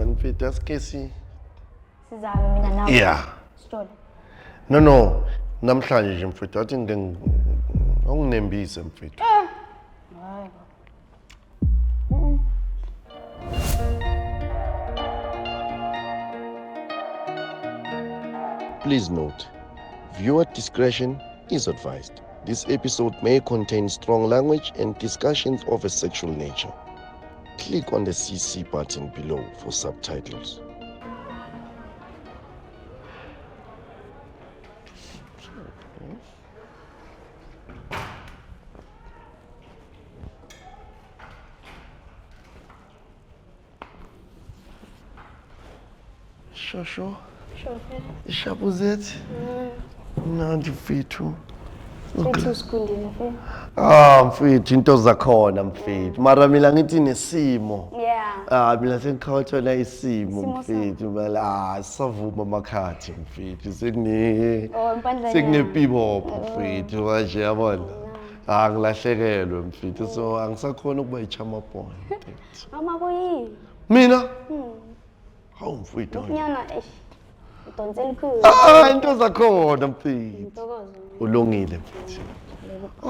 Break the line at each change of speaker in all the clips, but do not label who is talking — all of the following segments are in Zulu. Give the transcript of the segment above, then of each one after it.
mfethu asikesi.
Sizame mina nawe.
Yeah.
Sitole.
No. Namhlanje nje mfethu athi awunginembise mfethu.
Hayi.
Please note, viewer discretion is advised. This episode may contain strong language and discussions of a sexual nature. Click on the CC button below for subtitles.
Sure.
Sure.
Ishapu zethu. Mnandi mfethu.
Fethu sikundile fe.
Mfethu into zakhona mfethu. Mara mina ngithi nesimo.
Yeah.
Mina sengikhawuthola isimo
Isimo
mfethu. Mala savuma amakhathi mfethu.
Impandla.
Sekunepibopho mfethu manje yabona. Ngilahlekelwe mfethu so angisakhona ukuba ichama boy mfethu.
Mama kuyini?
Mina? Hawu mfethu.
Nyana udonsela ikhulu.
Into zakhona mfethu.
Intokozo.
Ulungile mfethu.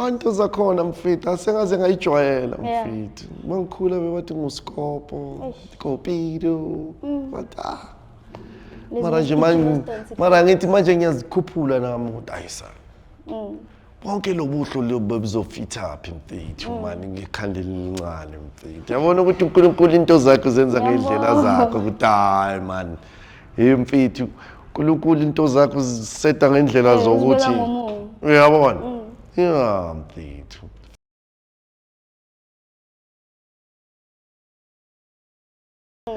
Into zakhona mfethu asengaze ngayijwayela mfethu. Mangikhula bebathi nguSkopo, Kopito. But mara ngithi manje ngiyazikhuphula nami ukuthi ayisa. Bonke lobuhlo lobu bizofitha apha mfethu manje ngikhandela elincane mfethu. Yabona ukuthi uNkulunkulu into zakhe zenza ngendlela zakhe ukuthi hayi man. Hey mfethu uNkulunkulu into zakhe uziseta ngendlela zokuthi uyabona? Yeah mfethu.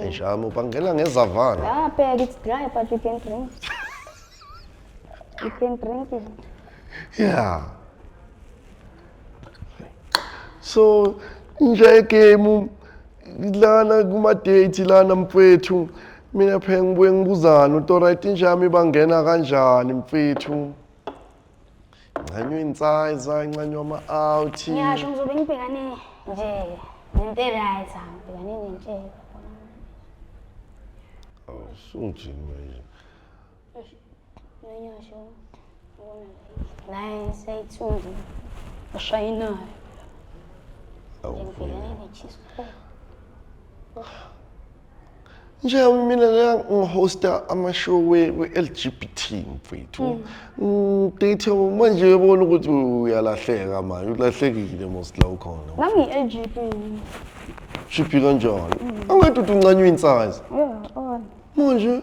Eshamo bangena ngezavana.
Yeah, bag it's dry but you can drink. You can drink it.
Yeah. So nje game lana kuma date lana mfethu mina phela ngibuye ngibuzana uTorayiti njami bangena kanjani mfethu nganywe insayza incanywa ama-out
Ngiyasho ngizobe ngibhekane nje nento right ngibhekane nentsheko
sungijini manje
Ngiyasho la sayithunzi ashayinayo ngibhekane nechispo
nje mina la ngihosta ama-show we-LGBT mfethu date manje uyabona ukuthi uyalahleka manje ulahlekile most la ukhona
nami i-LGBT
shiphi kanjani angathi uthi uncanywe insayza
on
manje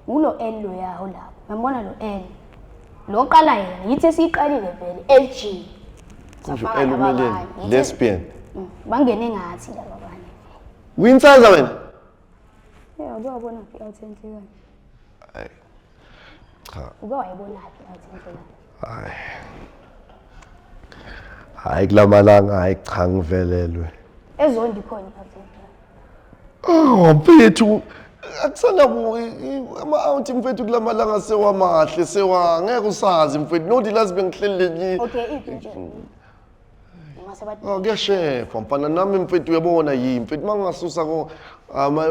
ulo L lo yawo lapho ngiyambona lo L lo qala yena yithi siqalile vele LG
kusho elumele lesbian
bangene ngathi laba banye
winsayza wena
uyabona phi authentically
hayi cha
uke wayibona phi authentically
hayi kulamalanga hayi cha ngivelelwe
ezondi khona authentically
mfethu akusanabu ama-out mfethu kulamalanga sewamahle ngeke usazi mfethu nodi lazi bengihlelelekile
okay ithi
kuyashefa mfana nami mfethu uyabona yini mfethu mangasusa ko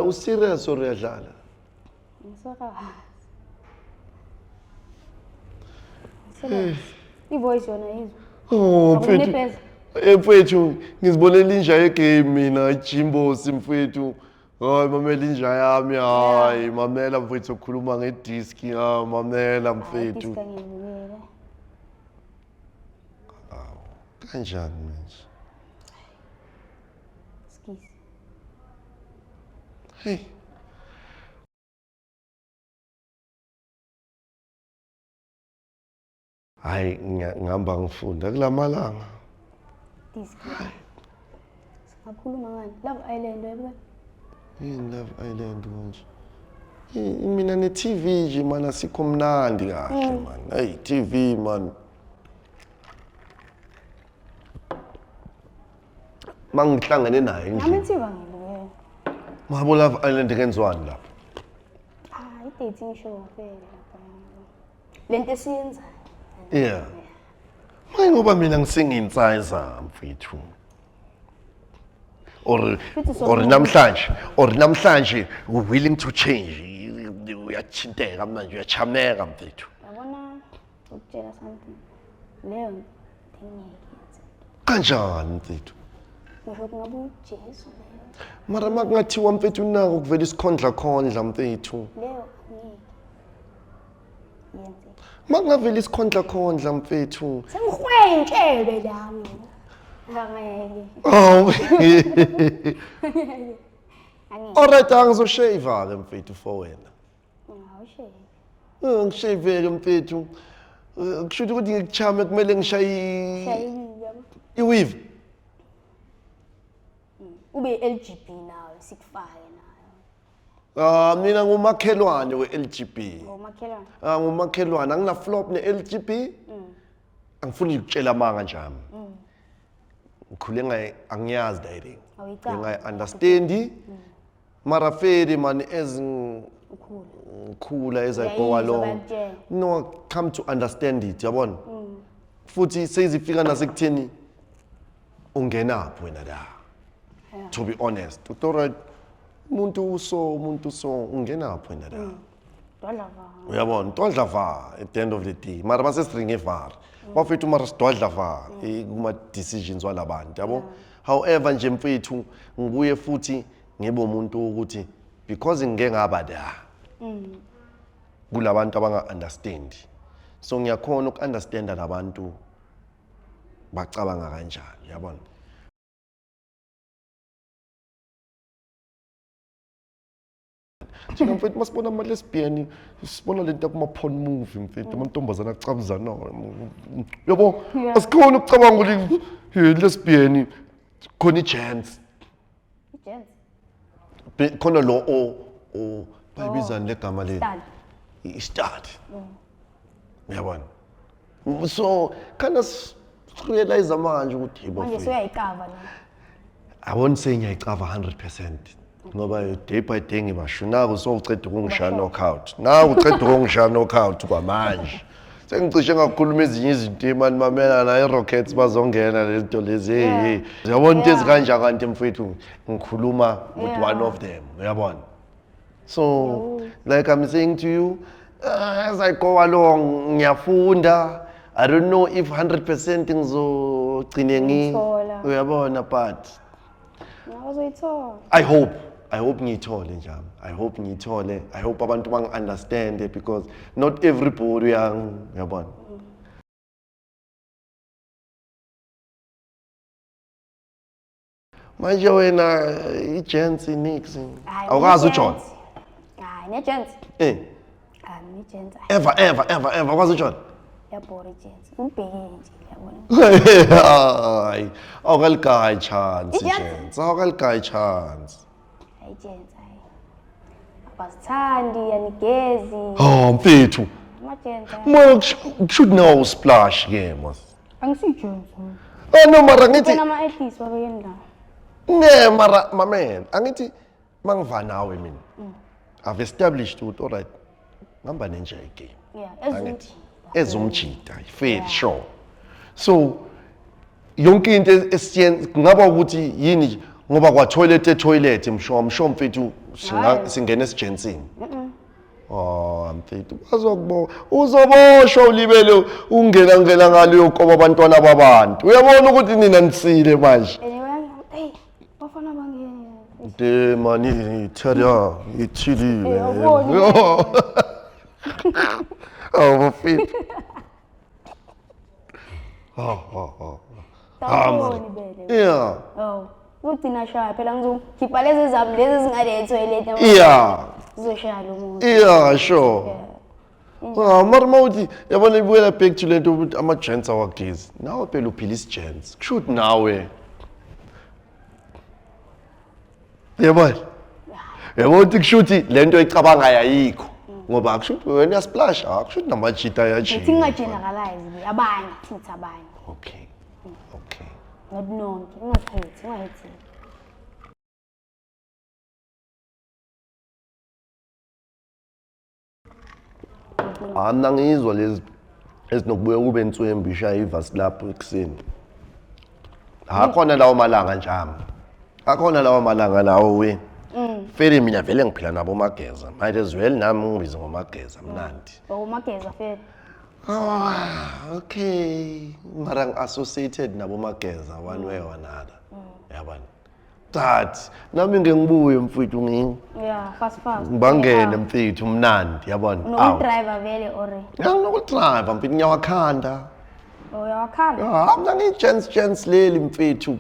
userious or uyadlala
ivoice yona izwa
mfethu mfethu ngizibonela inja yegame mina Jimbosi mfethu hayi mamela inja yami hayi mamela mfethu ukhuluma ngedisk mamela mfethu kanjani manje
skisi
hey hayi ngihamba ngifunda kulamalanga
disk singakhuluma ngani Love Island yebo
yini Love Island manje mina ne-TV nje mana sikho mnandi kahle man hey TV man mangihlangane naye
nami
endlini
ithiba ngibukela
mabo Love Island kenziwani lapho
i-dating show phela lapha lento esiyenza
yeah manje ngoba mina ngisengiyinsiza mfethu or
Futhi
namhlanje willing to change uyathinteka manje uyachameka mfethu
yabona ukutshela something leyo ngeke
kanjani mfethu
ngisho kungabe uJesu leyo
mara makungathiwa mfethu nako kuvela isikhondla mfethu
leyo ngeke yenze
makungavela isikhondla mfethu
sengihwentshele la mina angeke
oh
angeke
alright angizoshave ke mfethu for wena
awushe
ngishave-ke mfethu kusho ukuthi ngikuchame kumele ngishaye
shayini
iweave
ube LGB nawe sikufake nayo
mina ngumakhelwane we-LGB
ngomakhelwane
ngumakhelwane angina-flop ne-LGB angifuni ukutshela amanga njami ngikhule angiyazi dating
awuyicaba
ngingayi-understandi mara feri mani
ukhulu
ngikhula as I go along no come to understand it yabona futhi seyizifika nasekutheni ungenaphi wena la to be honest alright umuntu so ungenaphi wena la
dwadlava
uyabona dwadlava at the end of the day mara basesiringe var bafethu mara sidwadlava kuma decisions walabantu yabo however nje mfethu nguye futhi ngibe umuntu ukuthi because ngeke ngaba la kulabantu abanga understand so ngiyakhona ukunderstanda labantu bacabanga kanjani yabona thina mfethu masibona ama-lesbian sibona lento kuma-porn movie mfethu amantombazana acabuzana yabo asikhona ukucabanga ukuthi lesbian khona i-gents khona lo bayibizani legama le i-start uyabona so kana realize manje ukuthi
manje suyayicava la
awona sengiyayicava 100% ngoba day by day ngibasho naku sowuceda ukungishaya knockout naku uceda ukungishaya knockout kwamanje sengicishe ngakhuluma ezinye izinto imani mamela na i-rockets bazongena lento lezi hey uyabona into ezikanja kanti mfethu ngikhuluma with one of them uyabona so like I'm saying to you as I go along ngiyafunda I don't know if 100% ngizogcine uyabona but
nabazoyithola
I hope ngiyithole njalo I hope abantu bangi-understand because not everybody uyabona manje wena i-gents nix awukazi uJohn
hayi ne-gents ne-gents
ever kwazi uJohn
yabhora i-gents umbhekile nje uyabona
hayi awukaligayi chance i-gents awukaligayi chance
i-gents hayi abasithandi anigezi
mfethu
ama-gents
ma should know splash ke mas
angisi-gents
no mara ngithi
nama-athis wabekeni la
ne mara mamen angithi mangiva nawe mina I've established ukuthi alright ngihamba nenje igame
yeah
ezumjida fair sure so yonke into esiyenza kungaba ukuthi yini ngoba kwa toilet msho mfethu singena esijensini mfethu bazokubo uzoboshwa ulibele ungena ngaleyo koba abantwana babantu uyabona ukuthi nina nisile manje
hey bafana bangene
de mani ithada ithili mfethu yeah
ugcina shaya phela ngizokhipha lezi zami lezi zingale-toilet zizoshaya lo muntu
yeah sure mara mawuthi yabona ibuyela back to lento ukuthi ama-gents awagezi nawe phela uphila isi-gents kushuthi nawe yabona ukuthi kushuthi lento eyicabangayo ayikho ngoba akushuthi wena uyasplash akushuthi namajita ayajika
ngithi nginga-generalize abanye thithi abanye
okay
not nonke ungahethi
mna ngizwa lezi ezinokubuya kube inswembu ishaya ivasi lapho ekuseni akhona lawo malanga njami akhona lawo malanga lawo we fele mina vele ngiphila nabo mageza might as well nami ngibize ngomageza mnandi
Umageza fela.
Okay mara ngi-associated nabo mageza one way or another yabona that nami ngibuye mfowethu
Yeah, fast.
ngibangene mfowethu mnandi yabona
Driver vele or.
nginokudrayiva mfowethu ngiyawakhanda
Uyawakhanda.
mina ngi-chance leli mfethu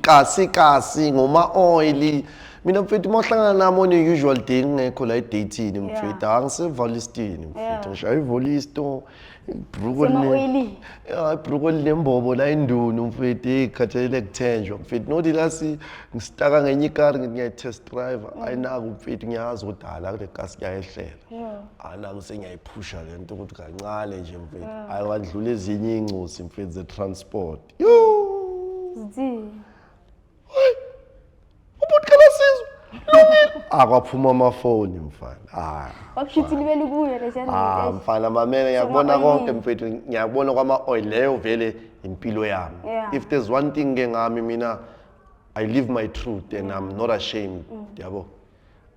kasi ngoma-oil mina mfethu uma uhlangana nami one-usual day ngingekho la edatini mfethu angisevalistini mfethu ngishaya ivolisto ibhruko linembobo la indunu mfethu ey'khathalele kuthenjwa mfethu nothi lasi ngisitaka ngenye ikari ngithi ngiyayi-test drive ayinaki mfethu ngiyazi ukuthi hala kule gasi kuyayehlela anaku sengiyayiphusha le nto ukuthi kancane nje mfethu ayikwadlula ezinye iy'ncosi mfethu ze-transport ubuthi kalasizo lungile akwaphuma amafoni mfana
Wakushuthi libeli kuyo le
mfana mamene ngiyakubona konke mfethu ngiyakubona kwama-oil leyo vele impilo yami if there's one thing ke ngami mina I live my truth and I'm not ashamed yabo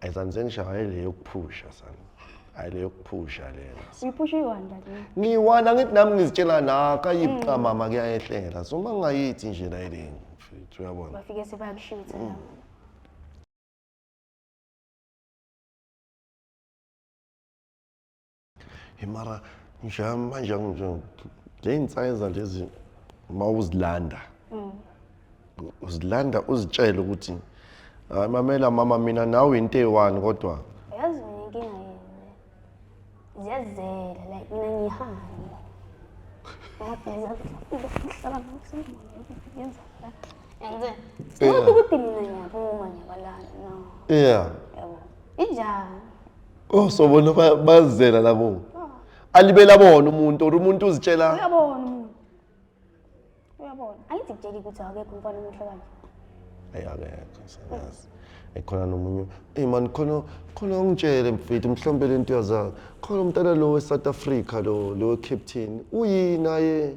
ayizanze ngishaya le yokuphusha sana hayi le yokuphusha lena
uyiphusha iwanda le.
ngiyiwana ngithi nami ngizitshela naka yiqa mama kuyayehlela so uma ngayithi nje la yini mfethu uyabona
Bafike sebakushutha.
mara ngisho manje ley'nsayeza lezi uma uzilanda uzitshele ukuthi hayi mamela mama mina nawe into eyi-one kodwa
Yazi mina inkinga ziyazela like mina ngihambe. Yenze ukuthi mina ngiyaphuma ngiyabalala no.
yeah
Yabo. Injani?
oh so bona bazela labo alibela bona umuntu or umuntu uzitshela
Uyabona umuntu. Angithi kutshela ukuthi akekho umfana omuhle kanje.
akekho sayazi ekhona nomunye man khona ungitshele mfethu mhlawumbe le nto yaza khona umntana lo we-South Africa lo we-Captain uyinaye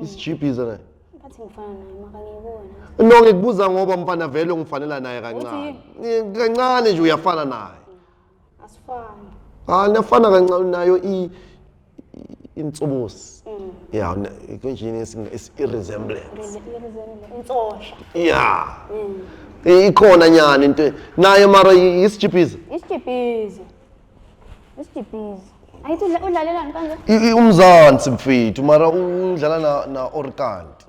isijibiza naye
Bathi ngifana naye maka ngiyibona.
no ngikubuza ngoba mfana vele ungifanela naye kancane nje uyafana naye
Asifani.
nafana kancane nayo insubusi yeah kunjini is-resemblance
Insosha.
yeah ikhona nyani into naye mara isijibiza
Isijibizi. Ayithi udlalelani kanje?
umzansi mfethu mara udlala na Orkanti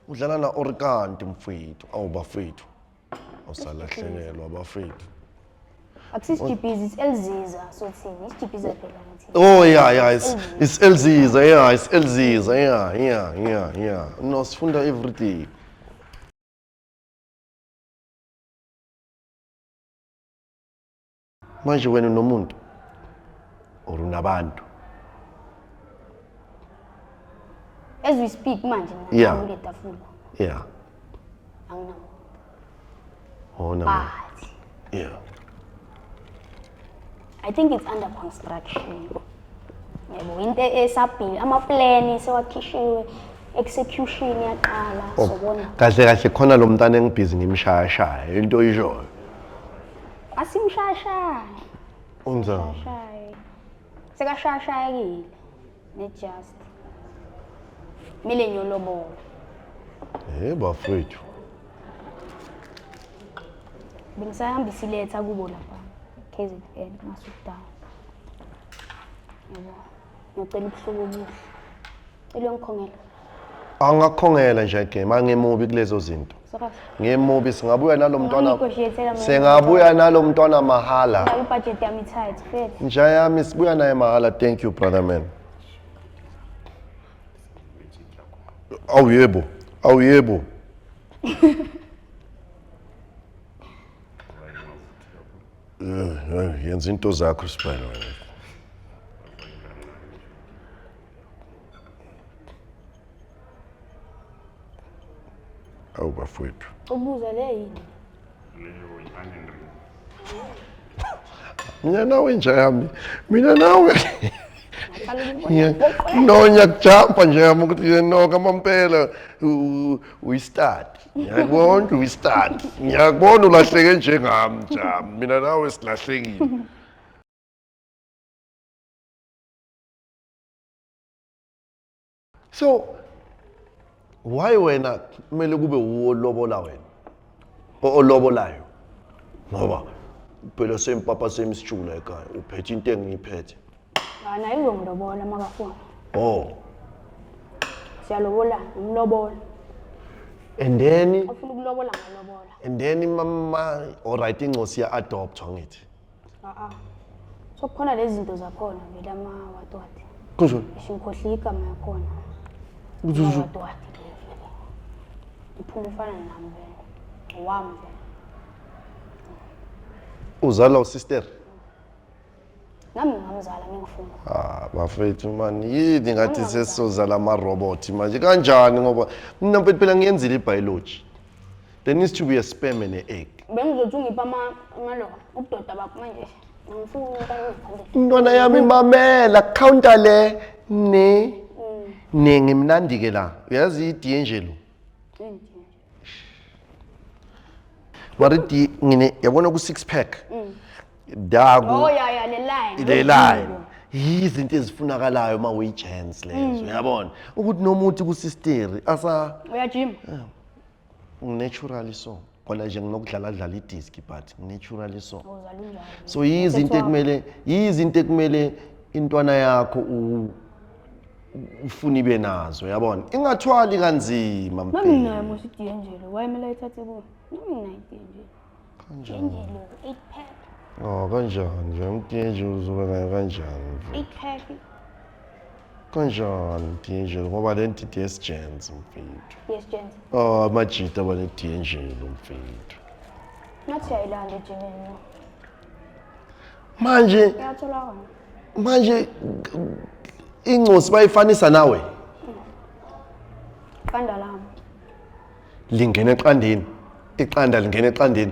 udlala na Orkanti mfethu awubafethu awusalahlelelwa bafethu
Akusisijibizi isielziza sothini isijibiza phela ngathi.
oh yeah it's Elziza it's Elziza yeah no sifunda everyday manje wena nomuntu or unabantu
As we speak manje
Yeah.
ngikule tafula.
yeah
Anginawo.
oh no
But
yeah
I think it's under construction. Yebo into esabhili ama-plan sewakhishiwe execution yaqala sobona.
kahle khona lo mntana engibhizi ngimshaya into ishoyo
Asimshashaya.
unjani
Shaya. Sekashayakile ne-just. Mile nyolobola.
bafethu
Bengisahamba isiletha kubo lapha. KZN Masutana. Yebo. Ngicela ubuhlobo obuhle. Elongikhongela.
angakhongela nje game angemubi kulezo zinto
Saka.
ngemubi singabuya
Negotiate
singabuya nalo mntwana mahala
Ngabe budget yami tight fela.
nja yami sibuya naye mahala thank you brother man awuyebo yenza into zakho sibani wena awu bafowethu
Ubuza le yini?
mina nawe nja yami mina nawe No, ngiyakujampa nje yami ukuthi no kamampela we-start. Ngiyakubona we-start. Ngiyakubona ulahleke njengami Jama. Mina nawe silahlekile. So why wena kumele kube ulobola wena? Olobolayo. Ngoba phela sempapa semsijula ekhaya uphethe into engiyiphethe.
Ana izongilobola makafuna.
Oh.
Siyalobola, umlobola.
And then
Ufuna ukulobola ngalobola.
and then mama alright incosi ya adopt ngithi.
So kukhona lezi zinto zakhona vele amawatwati.
Kunjani?
Ngikhohla igama yakhona.
Uzuzu.
Amawatwati. Uphuma ufana nami vele. Wami vele.
Uzala usister.
Nami ngamzala ngingifuna.
Bafethu man yini ngathi sesizozala ama robot manje kanjani ngoba mina phela ngiyenzile ibiology. There needs to be a sperm and an egg.
Bengizothi ungipha amalo ubudoda bakho manje. Ngifuna ukuthi
Intwana yami mamela counter le ne ngimnandi ke la. Uyazi iDNG lo. Marithi ngine yabona ku 6 pack. Daku.
Oh yeah le line.
Le line. Izinto ezifunakalayo ma uyi-chance lezo uyabona ukuthi nomuntu ku-sister asa
Uyajima.
naturally so khona nje nginokudlala i-disc but naturally so
Uzala unjalo.
so yizinto ekumele intwana yakho ufuna ibe nazo uyabona ingathwali kanzima
Nami naye musi iDNG wayemela ithathe kubo. Nami naye iDNG. Kanjani? 8 pack.
kanjani nje umthenje uzoba nayo kanjani
8 pack.
kanjani mthenje ngoba le nto yes gens mfethu
Yes, gents.
amajita bane-DNG lo mfethu
Nathi ayilanda ejimini.
manje
Iyatholakala.
manje incosi bayifanisa nawe
Iqanda lami.
lingena eqandeni iqanda lingena eqandeni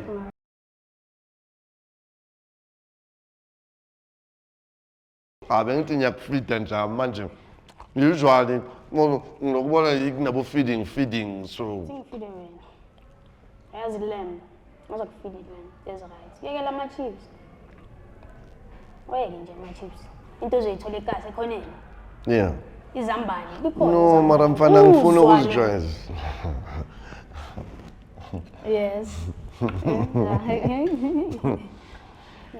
bengithi ngiyakufida njani manje usually ngokubona kunabo feeding so
Singifide wena. Yazi lembe. Maza kufide wena. Is right. Yekela ama chips. Oyeke nje ama chips. Into ozoyithola ekhaya khoneni.
yeah
Izambane. Bikhona.
no
izambane.
mara mfana ngifuna
Uzwa
ukuzijwayeza
le- Yes.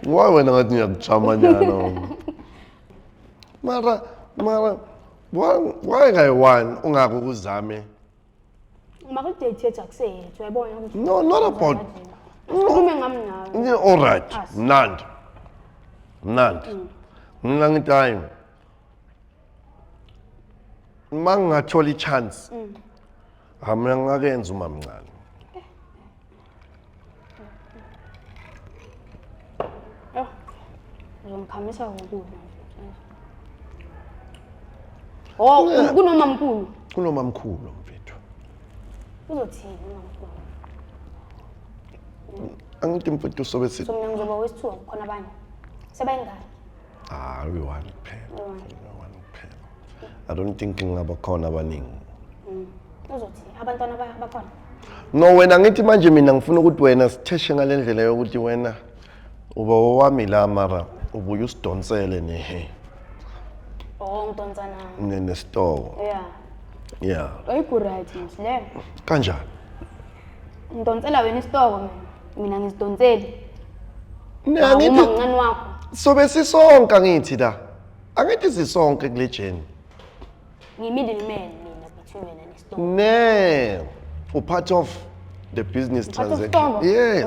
why wena ngathi ngiyakujamanyana mara why ngayi-one ungako ukuzame
Makudate yethu akusethu uyabona ukuthi.
no not about
Ukhulume ngami nawe.
all right mnandi mina ngithi hayi uma ngingathola i-chance mina ngingakenza umamncane
Uzongikhamisa ukudla. Oh, kunomamkhulu.
kunomamkhulu mfethu
Uzothini umamkhulu?
angithi mfethu sobe sithi
So mina ngizoba wesithuba kukhona abanye. Sebayingani?
uyi-one kuphela uyi-one kuphela I don't think ngingaba khona abaningi
Uzothi abantwana bakhona.
no wena ngithi manje mina ngifuna ukuthi wena sitheshe ngale ndlela yokuthi wena uba owami la mara ubuye usidonsele nehe
Oh, ngidonsana.
nesitoko yeah
Ayiku right mhle.
kanjani
Ngidonsela wena isitoko mina ngizidonseli.
Uma
Uma ngncane wakho.
sobe sisonke ngithi la angithi sisonke kule jeni
Ngi-middleman mina between wena nesitoko.
ne part of the business
Part of
transaction
isitoko?
yes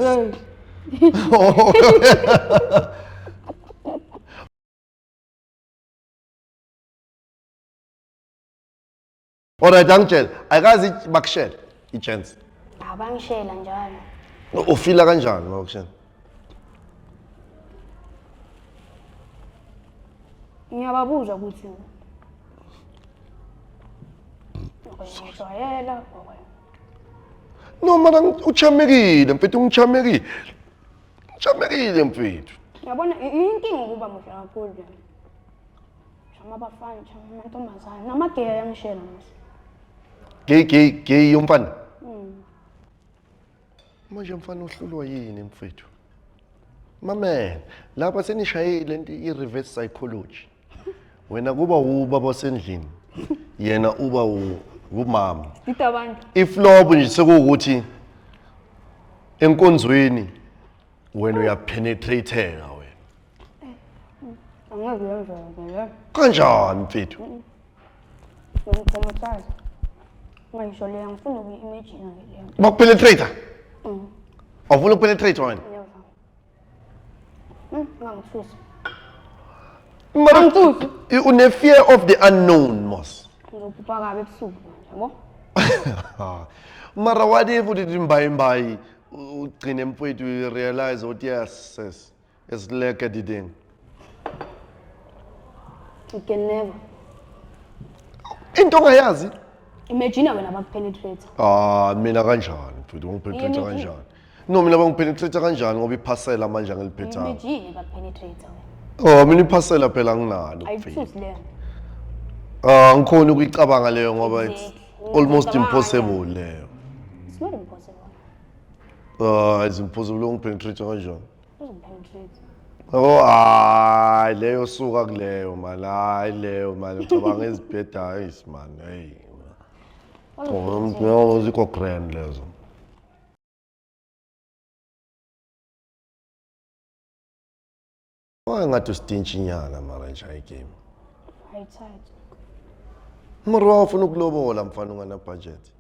alright angitshela ayikazi bakushela i-chance
Abangishela njalo.
ufila kanjani bakushela
Ngiyababuza ukuthi ngijwayela
no mara uchamekile mfethu ngichamekile mfethu
Yabona inkinga ukuba muhle kakhulu. Amabafana, amantombazane, namageya ayangishela mos.
Gay yomfana. Manje mfana uhlulwa yini mfethu? Mamen, lapha senishaye lento i-reverse psychology. Wena kuba ubaba osendlini, yena uba umama.
Dita abantu.
Iflobo nje sekuwukuthi enkonzweni wena uyapenetrateka wena.
Angeke yenze ke.
Kanjani mfethu?
Ngimkhomothaza. Ngisho le ngifuna uku-imagine le.
Bakupenetrate? Awufuna ukupenetrate wena?
Ngangithusa.
Mara, une fear of the unknown, mos.
Ngizophupa kabe ebusuku yabo.
Mara what if uthi mbayi ugcine mfowethu realize ukuthi yes esileke diding.
You can never.
Into ongayazi?
Imagine wena bakupenetrate.
Mina kanjani mfowethu ungipenetrate kanjani? No mina bangipenetrate kanjani ngoba iphasela manje angiliphethayo.
Imagine bakupenetrate wena.
Mina iphasela phela nginalo.
Ayithusi le.
Ngikhona ukuyicabanga leyo ngoba it's almost impossible leyo.
It's not impossible.
It's impossible ungipenetrate kanjani?
Uzopenetrate.
Leyo suka kuleyo man. Leyo man ngicabanga ezibhedayo man. Hey. Zikho grand lezo. Ngathi ustintsha inyanga mara nje ayigame.
Ayithatha.
Mara wafuna ukulobola mfana ungana budget.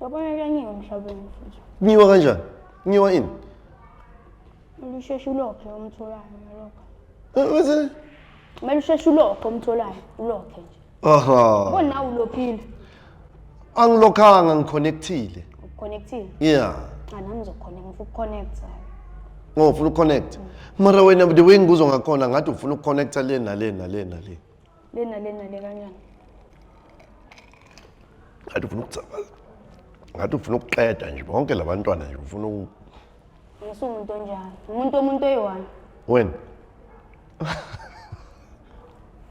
Yabona kuyanyiwa emhlabeni futhi.
Nyiwa kanjani? Nyiwa ini?
Usheshe ulokhe umtholayo lokho.
What's
Manje usheshe ulokhe umtholayo ulokhe nje. Bona nawe ulophile.
Angilokhanga ngiconnectile.
Connectile.
Yeah.
Nami ngizoconnect ngifuna ukuconnect.
Ngofuna ukuconnect. Mara wena the way ngizwe ngakhona ngathi ufuna ukuconnecta le nale.
Lena kanjani?
Ngathi ufuna ukucaba. Ngathi ufuna ukuqeda nje bonke labantwana nje ufuna
Ngisumuntu onjani? Umuntu oyi-1.
When?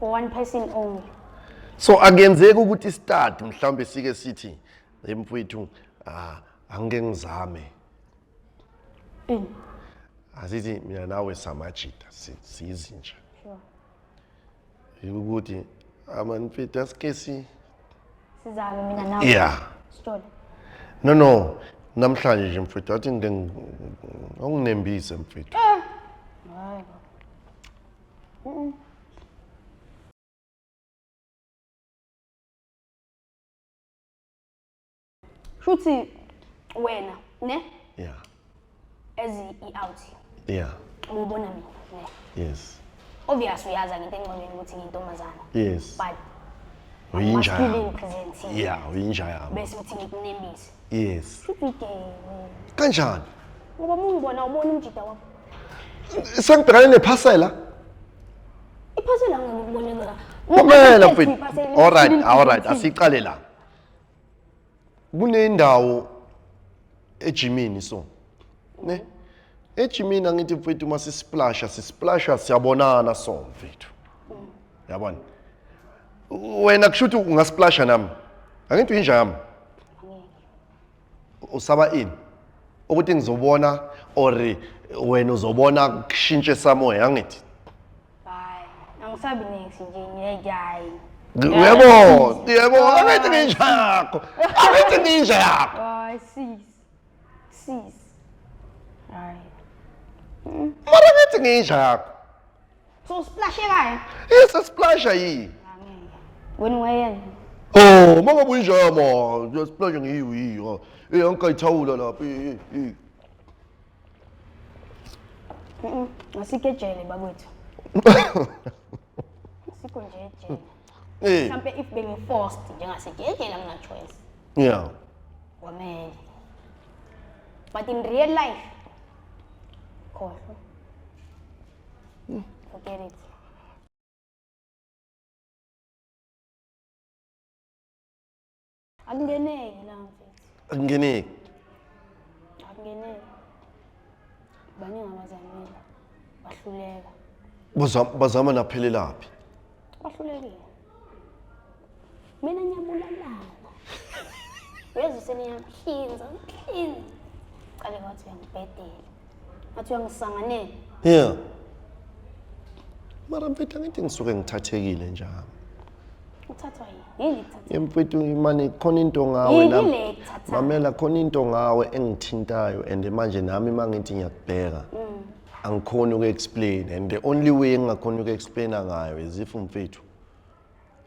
For one person only.
So akuyenzeki ukuthi start mhlambe sike sithi emfowethu angeke ngizame. Asithi mina nawe samajita sizinja.
Sure.
Ukuthi mfethu asike
Sizame mina nawe.
Yeah.
Story.
No. Namhlanje nje mfethu athi nginembise mfethu.
Hayi. Shuthi wena, ne?
Yeah.
As i-out.
Yeah.
Ubona mina, ne?
Yes.
Obviously uyaza ngento engqondweni ukuthi ngintombazana.
Yes.
But
Uyinja.
masculine presence.
Yeah, uyinja yami.
Bese uthi ngikunembise.
Yes.
Shuthi ke
Kanjani?
ngoba ubona umjida wakho.
Sengibhekane nephasela.
Iphasela ngikubonela.
Kumela mfethu. Alright, asiqale la. Kunendawo ejimini so. Ne? Ejimini angithi mfethu uma sisisplasha siyabonana so mfethu. Yabona? Wena kushuthi ungasplasha nami. Angithi uyinja yami. Usaba ini? Ukuthi ngizobona or wena uzobona kushintshe samoya angithi.
Hayi, angisabi next nje ngiyayi.
Yebo, angithi ninja yakho. Angithi ninja yakho.
Hayi sis. Hayi.
Mara angithi ninja yakho.
So splash ekhaya.
Yes, splasha yi.
Angeke. Wena ungayenza.
Mama uyinja yami, just splash ngiyiyo. Angikayithawula lapha.
Asikho ejele bakwethu. Asikho nje ejele. Mhlampe if bengi-forced njengasejele angina-choice.
Yeah.
Kwamele. But in real life, khohlwa. Forget it. Akungeneki la mfethu.
Akungeneki.
Akungeneki. Baningi abazamile. Bahluleka.
Bazama naphelelaphi?
Bahlulekile. Mina ngiyabulalana. Uyazi seniyamhlinza, mhlinza. Qale ngathi uyangibhedela. Ngathi uyangisanganela.
Yeah. Mara mfethu angithi ngisuke ngithathekile njalo.
Uthathwa yini? Yini kuthatha?
Mfethu manje khona into ngawe
Yini le kuthatha?
Mamela khona into ngawe engithintayo and manje nami mangithi ngiyakubheka. Angikhoni uku-explain and the only way engakhona uku-explaina ngayo is if mfethu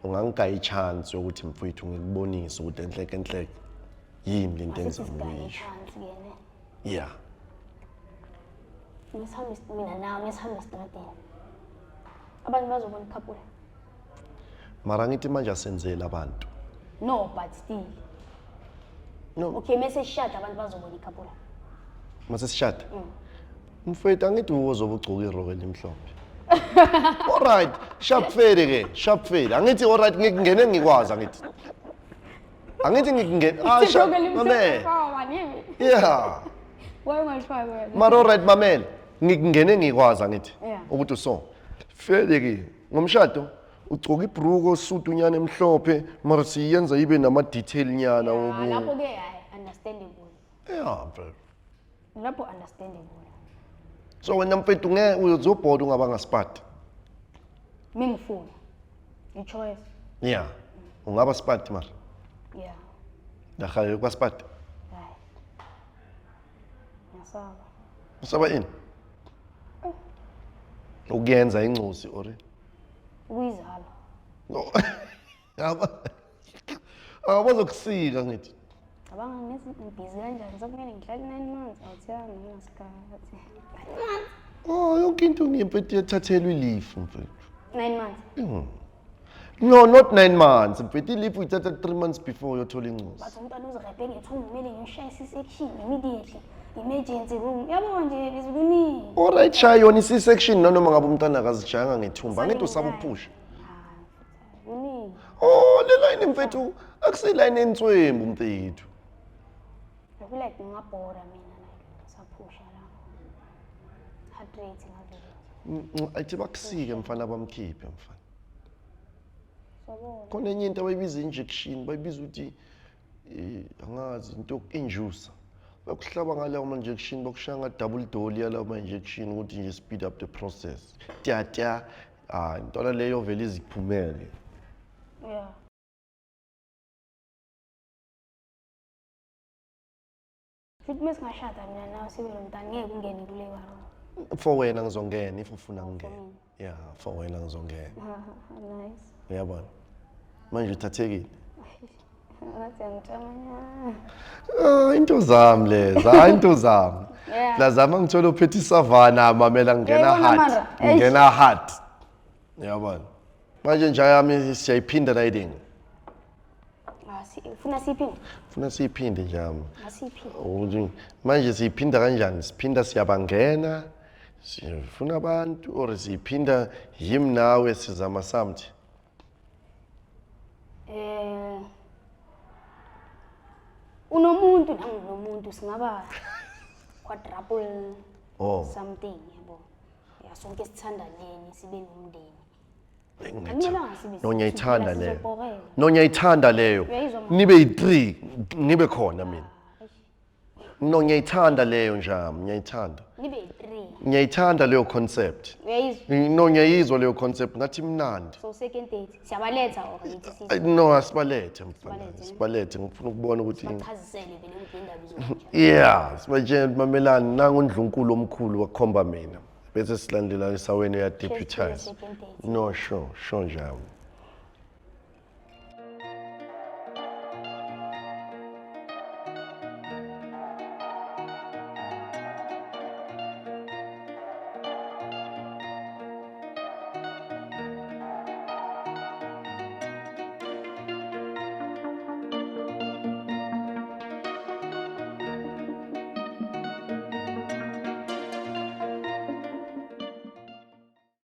ungangigaya i-chance yokuthi mfethu ngikubonise ukuthi enhleke yini le nto engizama ukuyisho. Yeah.
Mina nawe ngisihamba estradeni. Abantu bazobona ikhapula.
Mara ngithi manje asenzele abantu.
No, but still.
No.
Okay, mase shada abantu bazobona ikhapula.
Mase sishada. Mfethu angithi uzobe ugcoka iroko elimhlophe. Alright, sharp fade ke, sharp fade. Angithi alright ngikungene ngikwazi angithi. Angithi ngikungene. Sharp. Mame. Yeah.
Why am I trying?
Mara alright mamela. Ngikungene ngikwazi angithi.
Yeah.
Ukuthi so. Fade ke. Ngomshado ugcoka ibruko suit unyana emhlophe mara siyenza ibe nama detail nyana
Ah, lapho ke understandable.
Yeah, mfethu.
Lapho understandable.
So wena mfethu uzobhoda ungaba ngaspart.
Mingifuna. I-choice.
Yeah. Ungaba spart mara.
Yeah.
Dakhala kwa spart.
Hayi. Ngasaba.
Usaba ini? Ukuyenza incosi ore.
Ukuyizala.
No. Yaba. Abazokusika ngithi.
Cabanga ngibhizi kanjani sokumele ngihlale 9 months awuthiyanga ngingasikhathi.
Oh, yonke into ngiyempethu yathathelwa ilifu mfethu.
9 months.
No, not 9 months. Mfethu ilifu ithatha 3 months before uyothola incosi.
Bathi umntwana uzirephe ngethunga kumele ngimshaye C-section immediately. Emergency room. Yabo nje bizikuningi.
Alright, shaya yona i-C-section noma ngabe umntana akazijayanga ngethumba. Angithi usaba uphusha.
Kuningi.
Oh, le line mfethu akusiline enswembu mfethu.
I feel like ngingabhora mina like saphusha la. Heart rate ngavele.
Ayithi bakusike mfana bamkhiphe mfana.
Sabona.
Khona enye into abayibiza injection, bayibiza ukuthi angazi into injuicer. Bakuhlaba ngalawo ama injection bakushaya nga double dolly yalawo ama injection ukuthi nje speed up the process. Tya intona leyo vele iziphumele.
Yeah. Futhi mesingashada mina nawe sibe nomntana ngeke ungene kule baro.
For wena ngizongena if ufuna ngingena. Yeah, for wena ngizongena.
Nice.
Uyabona? Manje uthathekile.
Ngathi angithamanya.
Into zami leza, into zami.
Yeah.
Lazama ngithola uphethe isavana mamela ngena
Yayibona
hard.
mara, eish.
Ngena hard. Uyabona? Manje nje yami siyayiphinda riding.
Ufuna siphinde?
Funa siyiphinde njalo.
Asiphinde.
Manje siyiphinda kanjani? Siphinda siyabangena. Sifuna abantu or siyiphinda yimi nawe sizama something.
Unomuntu nangunomuntu singaba quadruple something yabo. Ya sonke sithandaneni sibe nomndeni.
Nonyayithanda leyo. Nonyayithanda leyo. Nibe yi3 ngibe khona mina. Nonyayithanda leyo njami, ngiyayithanda.
Nibe yi3.
Ngiyayithanda leyo concept.
Uyayizwa?
Nonyayizwa leyo concept ngathi mnandi.
So second date siyabaletha or yithi sithi.
No, asibalethe mfana. Sibalethe ngifuna ukubona ukuthi
Chazisele vele umndeni bizonjani.
yeah, sibatshela mamelani nangu uNdlunkulu omkhulu wakhomba mina. Bese silandela isaweni ya deputize. No, sure njalo.